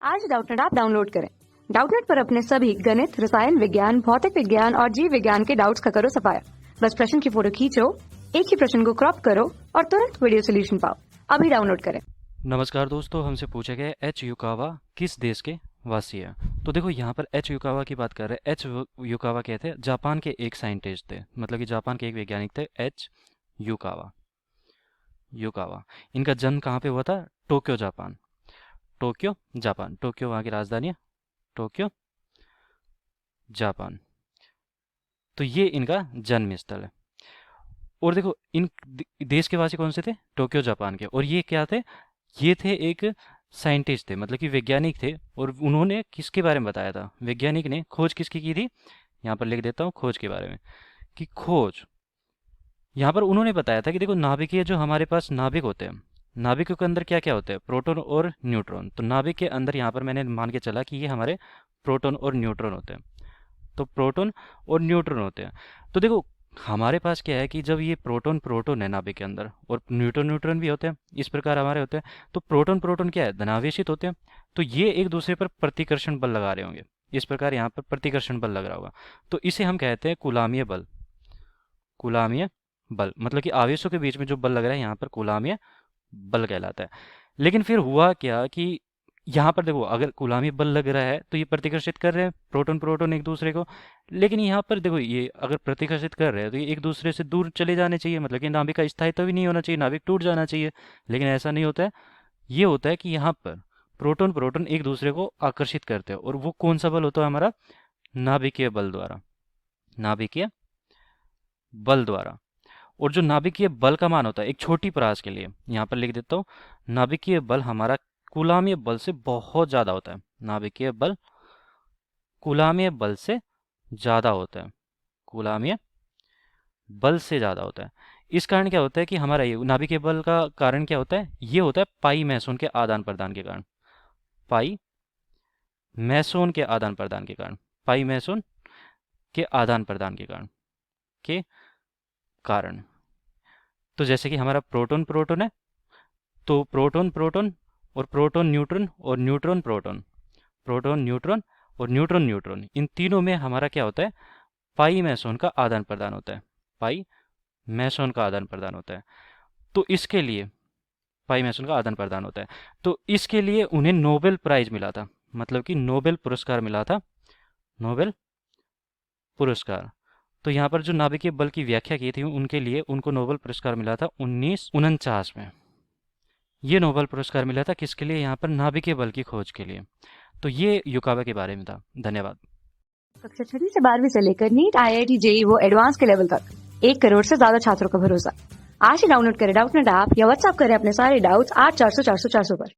आज Doubtnut app download करें। Doubtnut पर अपने सभी गणित, रसायन विज्ञान, भौतिक विज्ञान और जीव विज्ञान के डाउट्स का करो सफाया। बस प्रश्न की फोटो खींचो, एक ही प्रश्न को क्रॉप करो और तुरंत वीडियो सोल्यूशन पाओ। अभी डाउनलोड करें। नमस्कार दोस्तों, हमसे पूछा गया एच युकावा किस देश के वासी है। तो देखो यहाँ पर एच युकावा की बात कर रहे हैं। एच युकावा क्या थे? जापान के एक साइंटिस्ट थे, मतलब कि जापान के एक वैज्ञानिक थे, एच युकावा। युकावा इनका जन्म कहाँ पे हुआ था? Tokyo Japan. Tokyo Japan, Tokyo वहाँ की राजधानी है, टोक्यो जापान। तो ये इनका जन्म स्थल है। और देखो इन देश के वासी कौन से थे? टोक्यो जापान के। और ये क्या थे? ये थे एक साइंटिस्ट थे, मतलब कि वैज्ञानिक थे। और उन्होंने किसके बारे में बताया था? वैज्ञानिक ने खोज किसकी की थी? यहाँ पर लिख देता हूँ खोज के बारे में, कि खोज यहाँ पर उन्होंने बताया था कि देखो नाभिकीय जो हमारे पास नाभिक होते हैं, नाभिकों के अंदर क्या क्या होते हैं? प्रोटॉन और न्यूट्रॉन। तो नाभिक के अंदर यहाँ पर मैंने मान के चला कि ये हमारे प्रोटॉन और न्यूट्रॉन होते हैं। तो प्रोटॉन और न्यूट्रॉन होते हैं। तो देखो हमारे पास क्या है कि जब ये प्रोटॉन प्रोटॉन है नाभिक के अंदर, और न्यूट्रॉन न्यूट्रॉन भी होते हैं, इस प्रकार हमारे होते हैं। तो प्रोटॉन प्रोटॉन क्या है? धनावेशित होते हैं। तो ये एक दूसरे पर प्रतिकर्षण बल लगा रहे होंगे, इस प्रकार यहाँ पर प्रतिकर्षण बल लग रहा होगा। तो इसे हम कहते हैं कुलामीय बल। कुलामीय बल मतलब कि आवेशों के बीच में जो बल लग रहा है यहाँ पर कुलामीय बल कहलाता है। लेकिन फिर हुआ क्या कि यहाँ पर देखो अगर कुलामी बल लग रहा है तो ये प्रतिकर्षित कर रहे हैं प्रोटॉन प्रोटॉन एक दूसरे को। लेकिन यहाँ पर देखो ये अगर प्रतिकर्षित कर रहे हैं तो ये एक दूसरे से दूर चले जाने चाहिए, मतलब कि नाभिक का स्थायित्व भी नहीं होना चाहिए, नाभिक टूट जाना चाहिए। लेकिन ऐसा नहीं होता है। ये होता है कि यहाँ पर प्रोटॉन प्रोटॉन एक दूसरे को आकर्षित करते हैं। और वो कौन सा बल होता है? हमारा नाभिकीय बल द्वारा। नाभिकीय बल द्वारा। और जो नाभिकीय बल का मान होता है एक छोटी परास के लिए, यहाँ पर लिख देता हूँ, नाभिकीय बल हमारा कुलामीय बल से बहुत ज़्यादा होता है। नाभिकीय बल कुलामीय बल से ज़्यादा होता है, कुलामीय बल से ज़्यादा होता है। इस कारण क्या होता है कि हमारा ये नाभिकीय बल का कारण क्या होता है? ये होता है पाई मैसोन के आदान प्रदान के कारण। पाई मैसोन के आदान प्रदान के कारण, पाई मैसोन के आदान प्रदान के कारण। तो जैसे कि हमारा प्रोटॉन प्रोटॉन है, तो प्रोटॉन प्रोटॉन और प्रोटॉन न्यूट्रॉन और न्यूट्रॉन प्रोटॉन, प्रोटॉन न्यूट्रॉन और न्यूट्रॉन न्यूट्रॉन, इन तीनों में हमारा क्या होता है? पाई मैसोन का आदान प्रदान होता है। पाई मैसोन का आदान प्रदान होता है। तो इसके लिए पाई मैसोन का आदान प्रदान होता है। तो इसके लिए उन्हें नोबेल प्राइज मिला था, मतलब कि नोबेल पुरस्कार मिला था, नोबेल पुरस्कार। तो यहाँ पर जो नाभिकीय बल की व्याख्या की थी उनके लिए उनको नोबेल पुरस्कार मिला था 1949 में। ये नोबेल पुरस्कार मिला था किसके लिए? यहाँ पर नाभिकीय बल की खोज के लिए। तो ये युकावा के बारे में था। धन्यवाद। कक्षा 6 से 12वीं से लेकर नीट, IIT, JEE वो एडवांस के लेवल तक 1 करोड़ से ज्यादा छात्रों का भरोसा। आज ही डाउनलोड करें डाउटनेट ऐप या व्हाट्सएप करें अपने सारे डाउट्स 8400 400 400 पर।